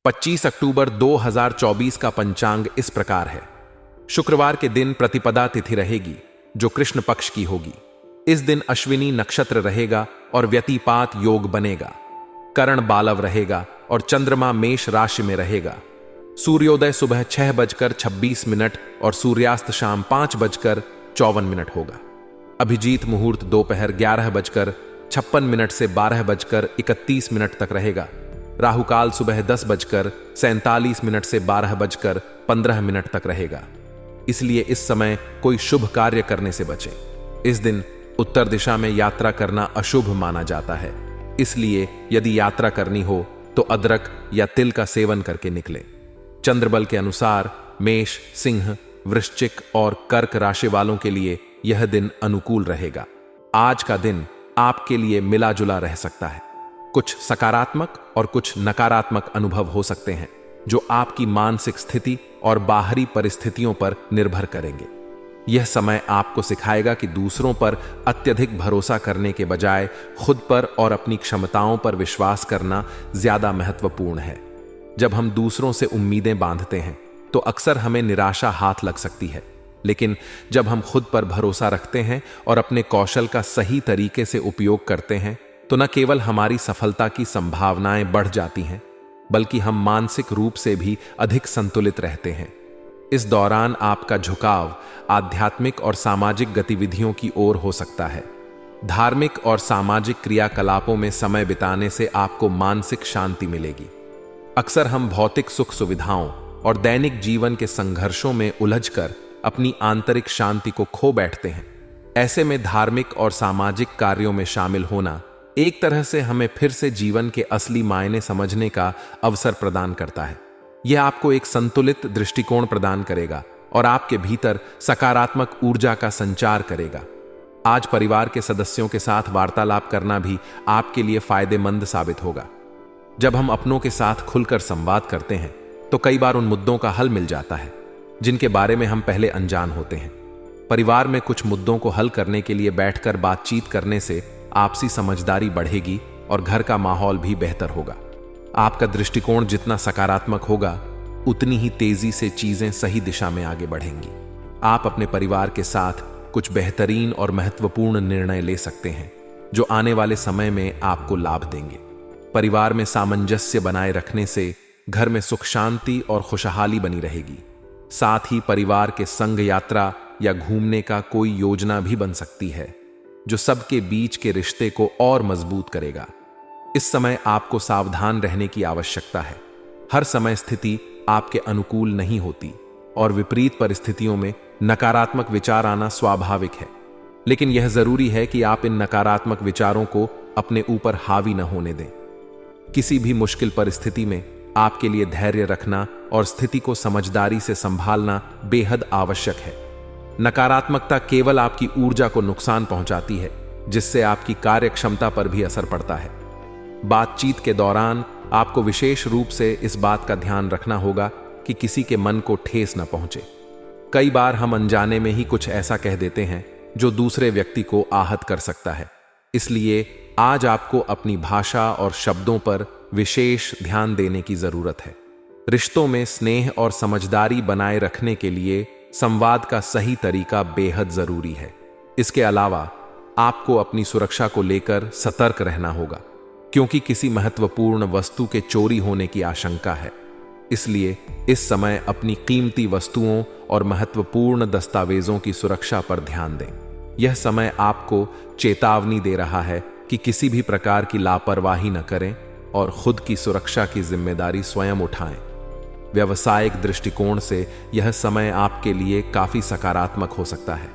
25 अक्टूबर 2024 का पंचांग इस प्रकार है। शुक्रवार के दिन प्रतिपदा तिथि रहेगी, जो कृष्ण पक्ष की होगी। इस दिन अश्विनी नक्षत्र रहेगा और व्यतिपात योग बनेगा। करण बालव रहेगा और चंद्रमा मेष राशि में रहेगा। सूर्योदय सुबह 6:26 और सूर्यास्त शाम 5:54 होगा। अभिजीत मुहूर्त दोपहर 11:56 से 12:31 तक रहेगा। राहुकाल सुबह 10:47 से 12:15 तक रहेगा। इसलिए इस समय कोई शुभ कार्य करने से बचें। इस दिन उत्तर दिशा में यात्रा करना अशुभ माना जाता है। इसलिए यदि यात्रा करनी हो तो अदरक या तिल का सेवन करके निकलें। चंद्रबल के अनुसार मेष, सिंह, वृश्चिक और कर्क राशि वालों के लिए यह दिन अनुकूल रहेगा। आज का दिन आपके लिए मिला जुला रह सकता है। कुछ सकारात्मक और कुछ नकारात्मक अनुभव हो सकते हैं, जो आपकी मानसिक स्थिति और बाहरी परिस्थितियों पर निर्भर करेंगे। यह समय आपको सिखाएगा कि दूसरों पर अत्यधिक भरोसा करने के बजाय खुद पर और अपनी क्षमताओं पर विश्वास करना ज्यादा महत्वपूर्ण है। जब हम दूसरों से उम्मीदें बांधते हैं तो अक्सर हमें निराशा हाथ लग सकती है, लेकिन जब हम खुद पर भरोसा रखते हैं और अपने कौशल का सही तरीके से उपयोग करते हैं तो न केवल हमारी सफलता की संभावनाएं बढ़ जाती हैं, बल्कि हम मानसिक रूप से भी अधिक संतुलित रहते हैं। इस दौरान आपका झुकाव आध्यात्मिक और सामाजिक गतिविधियों की ओर हो सकता है। धार्मिक और सामाजिक क्रियाकलापों में समय बिताने से आपको मानसिक शांति मिलेगी। अक्सर हम भौतिक सुख सुविधाओं और दैनिक जीवन के संघर्षों में उलझकर अपनी आंतरिक शांति को खो बैठते हैं। ऐसे में धार्मिक और सामाजिक कार्यों में शामिल होना एक तरह से हमें फिर से जीवन के असली मायने समझने का अवसर प्रदान करता है। यह आपको एक संतुलित दृष्टिकोण प्रदान करेगा और आपके भीतर सकारात्मक ऊर्जा का संचार करेगा। आज परिवार के सदस्यों के साथ वार्तालाप करना भी आपके लिए फायदेमंद साबित होगा। जब हम अपनों के साथ खुलकर संवाद करते हैं तो कई बार उन मुद्दों का हल मिल जाता है जिनके बारे में हम पहले अनजान होते हैं। परिवार में कुछ मुद्दों को हल करने के लिए बैठकर बातचीत करने से आपसी समझदारी बढ़ेगी और घर का माहौल भी बेहतर होगा। आपका दृष्टिकोण जितना सकारात्मक होगा, उतनी ही तेजी से चीजें सही दिशा में आगे बढ़ेंगी। आप अपने परिवार के साथ कुछ बेहतरीन और महत्वपूर्ण निर्णय ले सकते हैं, जो आने वाले समय में आपको लाभ देंगे। परिवार में सामंजस्य बनाए रखने से घर में सुख शांति और खुशहाली बनी रहेगी। साथ ही परिवार के संग यात्रा या घूमने का कोई योजना भी बन सकती है, जो सबके बीच के रिश्ते को और मजबूत करेगा। इस समय आपको सावधान रहने की आवश्यकता है। हर समय स्थिति आपके अनुकूल नहीं होती और विपरीत परिस्थितियों में नकारात्मक विचार आना स्वाभाविक है, लेकिन यह जरूरी है कि आप इन नकारात्मक विचारों को अपने ऊपर हावी न होने दें। किसी भी मुश्किल परिस्थिति में आपके लिए धैर्य रखना और स्थिति को समझदारी से संभालना बेहद आवश्यक है। नकारात्मकता केवल आपकी ऊर्जा को नुकसान पहुंचाती है, जिससे आपकी कार्यक्षमता पर भी असर पड़ता है। बातचीत के दौरान आपको विशेष रूप से इस बात का ध्यान रखना होगा कि किसी के मन को ठेस न पहुंचे। कई बार हम अनजाने में ही कुछ ऐसा कह देते हैं जो दूसरे व्यक्ति को आहत कर सकता है। इसलिए आज आपको अपनी भाषा और शब्दों पर विशेष ध्यान देने की जरूरत है। रिश्तों में स्नेह और समझदारी बनाए रखने के लिए संवाद का सही तरीका बेहद जरूरी है। इसके अलावा आपको अपनी सुरक्षा को लेकर सतर्क रहना होगा, क्योंकि किसी महत्वपूर्ण वस्तु के चोरी होने की आशंका है। इसलिए इस समय अपनी कीमती वस्तुओं और महत्वपूर्ण दस्तावेजों की सुरक्षा पर ध्यान दें। यह समय आपको चेतावनी दे रहा है कि किसी भी प्रकार की लापरवाही न करें और खुद की सुरक्षा की जिम्मेदारी स्वयं उठाएं। व्यावसायिक दृष्टिकोण से यह समय आपके लिए काफी सकारात्मक हो सकता है।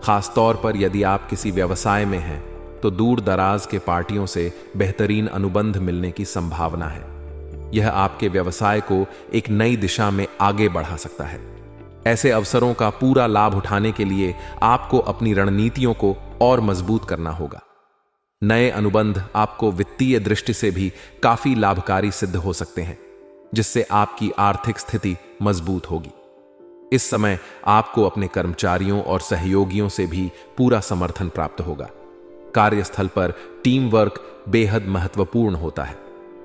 खासतौर पर यदि आप किसी व्यवसाय में हैं तो दूर दराज के पार्टियों से बेहतरीन अनुबंध मिलने की संभावना है। यह आपके व्यवसाय को एक नई दिशा में आगे बढ़ा सकता है। ऐसे अवसरों का पूरा लाभ उठाने के लिए आपको अपनी रणनीतियों को और मजबूत करना होगा। नए अनुबंध आपको वित्तीय दृष्टि से भी काफी लाभकारी सिद्ध हो सकते हैं, जिससे आपकी आर्थिक स्थिति मजबूत होगी। इस समय आपको अपने कर्मचारियों और सहयोगियों से भी पूरा समर्थन प्राप्त होगा। कार्यस्थल पर टीम वर्क बेहद महत्वपूर्ण होता है।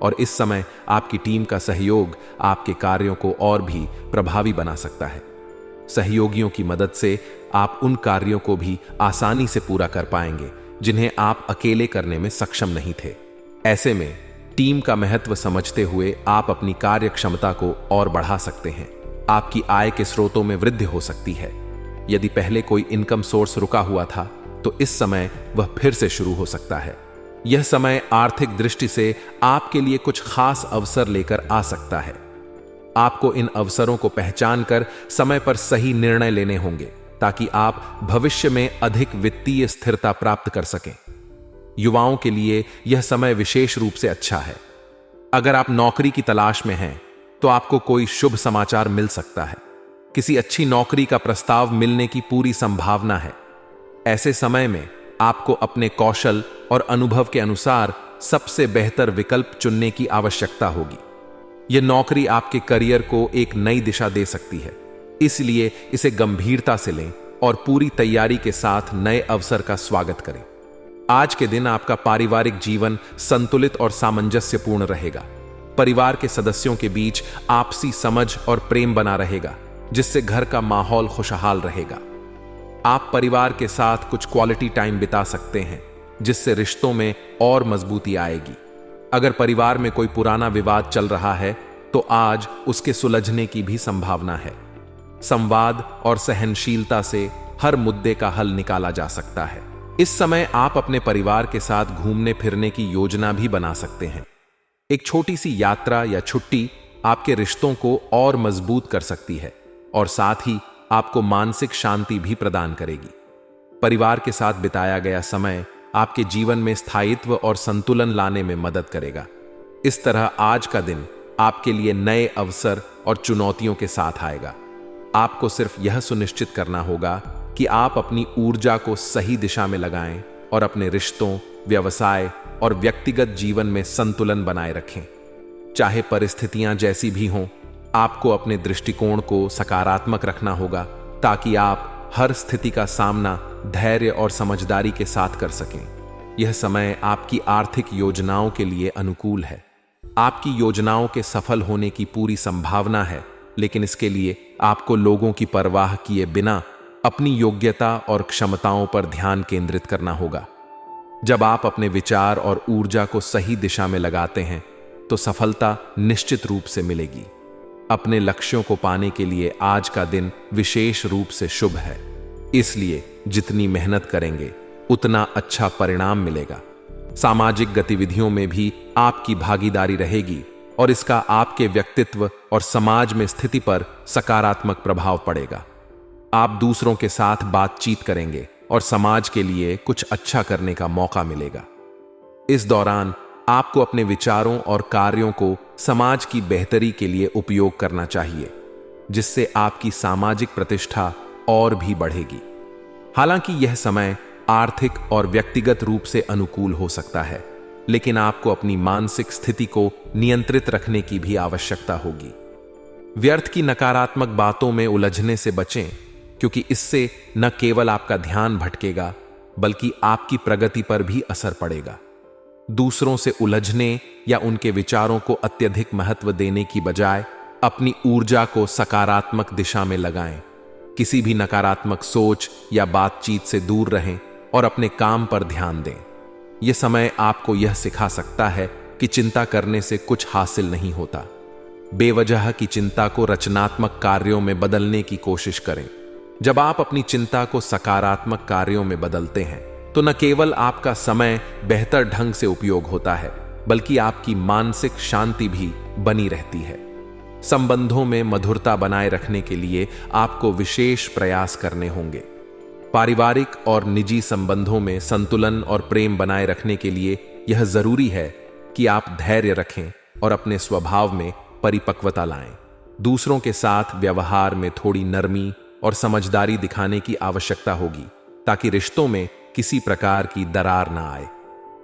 और इस समय आपकी टीम का सहयोग आपके कार्यों को और भी प्रभावी बना सकता है। सहयोगियों की मदद से आप उन कार्यों को भी आसानी से पूरा कर पाएंगे जिन्हें आप अकेले करने में सक्षम नहीं थे। ऐसे में टीम का महत्व समझते हुए आप अपनी कार्य क्षमता को और बढ़ा सकते हैं। आपकी आय के स्रोतों में वृद्धि हो सकती है। यदि पहले कोई इनकम सोर्स रुका हुआ था तो इस समय वह फिर से शुरू हो सकता है। यह समय आर्थिक दृष्टि से आपके लिए कुछ खास अवसर लेकर आ सकता है। आपको इन अवसरों को पहचान कर समय पर सही निर्णय लेने होंगे ताकि आप भविष्य में अधिक वित्तीय स्थिरता प्राप्त कर सकें। युवाओं के लिए यह समय विशेष रूप से अच्छा है। अगर आप नौकरी की तलाश में हैं तो आपको कोई शुभ समाचार मिल सकता है। किसी अच्छी नौकरी का प्रस्ताव मिलने की पूरी संभावना है। ऐसे समय में आपको अपने कौशल और अनुभव के अनुसार सबसे बेहतर विकल्प चुनने की आवश्यकता होगी। यह नौकरी आपके करियर को एक नई दिशा दे सकती है, इसलिए इसे गंभीरता से लें और पूरी तैयारी के साथ नए अवसर का स्वागत करें। आज के दिन आपका पारिवारिक जीवन संतुलित और सामंजस्यपूर्ण रहेगा। परिवार के सदस्यों के बीच आपसी समझ और प्रेम बना रहेगा, जिससे घर का माहौल खुशहाल रहेगा। आप परिवार के साथ कुछ क्वालिटी टाइम बिता सकते हैं, जिससे रिश्तों में और मजबूती आएगी। अगर परिवार में कोई पुराना विवाद चल रहा है तो आज उसके सुलझने की भी संभावना है। संवाद और सहनशीलता से हर मुद्दे का हल निकाला जा सकता है। इस समय आप अपने परिवार के साथ घूमने फिरने की योजना भी बना सकते हैं। एक छोटी सी यात्रा या छुट्टी आपके रिश्तों को और मजबूत कर सकती है और साथ ही आपको मानसिक शांति भी प्रदान करेगी। परिवार के साथ बिताया गया समय आपके जीवन में स्थायित्व और संतुलन लाने में मदद करेगा। इस तरह आज का दिन आपके लिए नए अवसर और चुनौतियों के साथ आएगा। आपको सिर्फ यह सुनिश्चित करना होगा कि आप अपनी ऊर्जा को सही दिशा में लगाएं और अपने रिश्तों, व्यवसाय और व्यक्तिगत जीवन में संतुलन बनाए रखें। चाहे परिस्थितियां जैसी भी हों, आपको अपने दृष्टिकोण को सकारात्मक रखना होगा ताकि आप हर स्थिति का सामना धैर्य और समझदारी के साथ कर सकें। यह समय आपकी आर्थिक योजनाओं के लिए अनुकूल है। आपकी योजनाओं के सफल होने की पूरी संभावना है, लेकिन इसके लिए आपको लोगों की परवाह किए बिना अपनी योग्यता और क्षमताओं पर ध्यान केंद्रित करना होगा। जब आप अपने विचार और ऊर्जा को सही दिशा में लगाते हैं तो सफलता निश्चित रूप से मिलेगी। अपने लक्ष्यों को पाने के लिए आज का दिन विशेष रूप से शुभ है, इसलिए जितनी मेहनत करेंगे उतना अच्छा परिणाम मिलेगा। सामाजिक गतिविधियों में भी आपकी भागीदारी रहेगी और इसका आपके व्यक्तित्व और समाज में स्थिति पर सकारात्मक प्रभाव पड़ेगा। आप दूसरों के साथ बातचीत करेंगे और समाज के लिए कुछ अच्छा करने का मौका मिलेगा। इस दौरान आपको अपने विचारों और कार्यों को समाज की बेहतरी के लिए उपयोग करना चाहिए, जिससे आपकी सामाजिक प्रतिष्ठा और भी बढ़ेगी। हालांकि यह समय आर्थिक और व्यक्तिगत रूप से अनुकूल हो सकता है, लेकिन आपको अपनी मानसिक स्थिति को नियंत्रित रखने की भी आवश्यकता होगी। व्यर्थ की नकारात्मक बातों में उलझने से बचें, क्योंकि इससे न केवल आपका ध्यान भटकेगा बल्कि आपकी प्रगति पर भी असर पड़ेगा। दूसरों से उलझने या उनके विचारों को अत्यधिक महत्व देने की बजाय अपनी ऊर्जा को सकारात्मक दिशा में लगाएं। किसी भी नकारात्मक सोच या बातचीत से दूर रहें और अपने काम पर ध्यान दें। यह समय आपको यह सिखा सकता है कि चिंता करने से कुछ हासिल नहीं होता। बेवजह की चिंता को रचनात्मक कार्यों में बदलने की कोशिश करें। जब आप अपनी चिंता को सकारात्मक कार्यों में बदलते हैं तो न केवल आपका समय बेहतर ढंग से उपयोग होता है, बल्कि आपकी मानसिक शांति भी बनी रहती है। संबंधों में मधुरता बनाए रखने के लिए आपको विशेष प्रयास करने होंगे। पारिवारिक और निजी संबंधों में संतुलन और प्रेम बनाए रखने के लिए यह जरूरी है कि आप धैर्य रखें और अपने स्वभाव में परिपक्वता लाएं। दूसरों के साथ व्यवहार में थोड़ी नरमी और समझदारी दिखाने की आवश्यकता होगी ताकि रिश्तों में किसी प्रकार की दरार ना आए।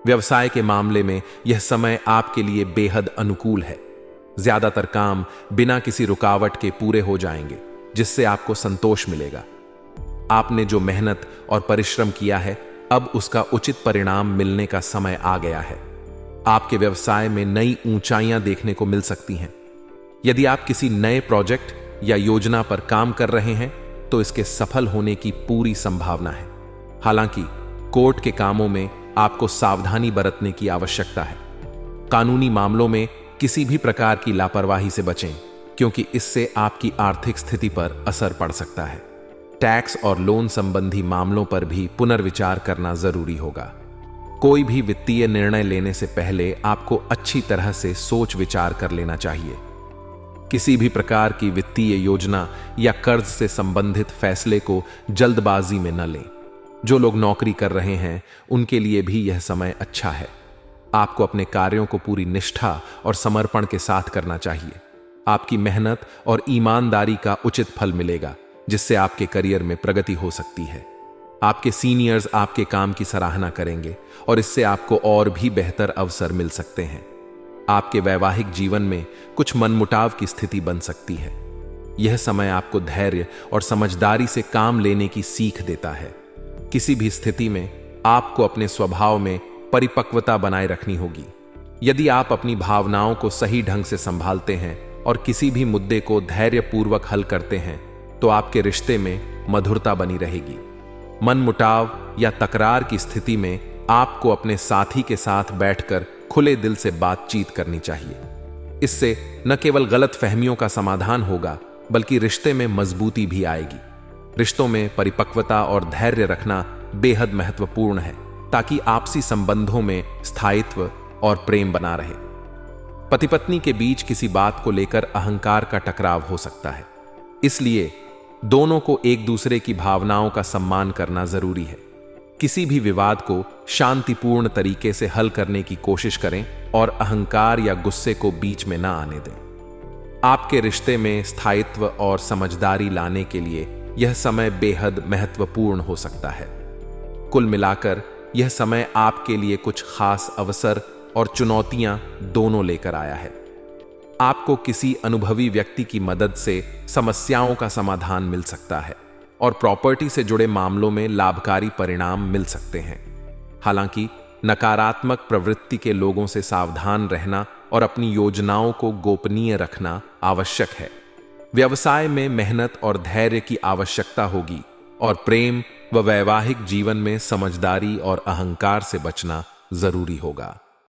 व्यवसाय के मामले में यह समय आपके लिए बेहद अनुकूल है। ज्यादातर काम बिना किसी रुकावट के पूरे हो जाएंगे, जिससे आपको संतोष मिलेगा। आपने जो मेहनत और परिश्रम किया है, अब उसका उचित परिणाम मिलने का समय आ गया है। आपके व्यवसाय में नई ऊंचाइयां देखने को मिल सकती हैं। यदि आप किसी नए प्रोजेक्ट या योजना पर काम कर रहे हैं तो इसके सफल होने की पूरी संभावना है। हालांकि कोर्ट के कामों में आपको सावधानी बरतने की आवश्यकता है। कानूनी मामलों में किसी भी प्रकार की लापरवाही से बचें, क्योंकि इससे आपकी आर्थिक स्थिति पर असर पड़ सकता है। टैक्स और लोन संबंधी मामलों पर भी पुनर्विचार करना जरूरी होगा। कोई भी वित्तीय निर्णय लेने से पहले आपको अच्छी तरह से सोच विचार कर लेना चाहिए। किसी भी प्रकार की वित्तीय योजना या कर्ज से संबंधित फैसले को जल्दबाजी में न लें। जो लोग नौकरी कर रहे हैं उनके लिए भी यह समय अच्छा है। आपको अपने कार्यों को पूरी निष्ठा और समर्पण के साथ करना चाहिए। आपकी मेहनत और ईमानदारी का उचित फल मिलेगा, जिससे आपके करियर में प्रगति हो सकती है। आपके सीनियर्स आपके काम की सराहना करेंगे और इससे आपको और भी बेहतर अवसर मिल सकते हैं। आपके वैवाहिक जीवन में कुछ मनमुटाव की स्थिति बन सकती है। यह समय आपको धैर्य और समझदारी से काम लेने की सीख देता है। किसी भी स्थिति में आपको अपने स्वभाव में परिपक्वता बनाए रखनी होगी। यदि आप अपनी भावनाओं को सही ढंग से संभालते हैं और किसी भी मुद्दे को धैर्यपूर्वक हल करते हैं तो आपके रिश्ते में मधुरता बनी रहेगी। मनमुटाव या तकरार की स्थिति में आपको अपने साथी के साथ बैठकर खुले दिल से बातचीत करनी चाहिए। इससे न केवल गलत फहमियों का समाधान होगा, बल्कि रिश्ते में मजबूती भी आएगी। रिश्तों में परिपक्वता और धैर्य रखना बेहद महत्वपूर्ण है, ताकि आपसी संबंधों में स्थायित्व और प्रेम बना रहे। पति पत्नी के बीच किसी बात को लेकर अहंकार का टकराव हो सकता है, इसलिए दोनों को एक दूसरे की भावनाओं का सम्मान करना जरूरी है। किसी भी विवाद को शांतिपूर्ण तरीके से हल करने की कोशिश करें और अहंकार या गुस्से को बीच में ना आने दें। आपके रिश्ते में स्थायित्व और समझदारी लाने के लिए यह समय बेहद महत्वपूर्ण हो सकता है। कुल मिलाकर यह समय आपके लिए कुछ खास अवसर और चुनौतियां दोनों लेकर आया है। आपको किसी अनुभवी व्यक्ति की मदद से समस्याओं का समाधान मिल सकता है और प्रॉपर्टी से जुड़े मामलों में लाभकारी परिणाम मिल सकते हैं। हालांकि नकारात्मक प्रवृत्ति के लोगों से सावधान रहना और अपनी योजनाओं को गोपनीय रखना आवश्यक है। व्यवसाय में मेहनत और धैर्य की आवश्यकता होगी और प्रेम व वैवाहिक जीवन में समझदारी और अहंकार से बचना जरूरी होगा।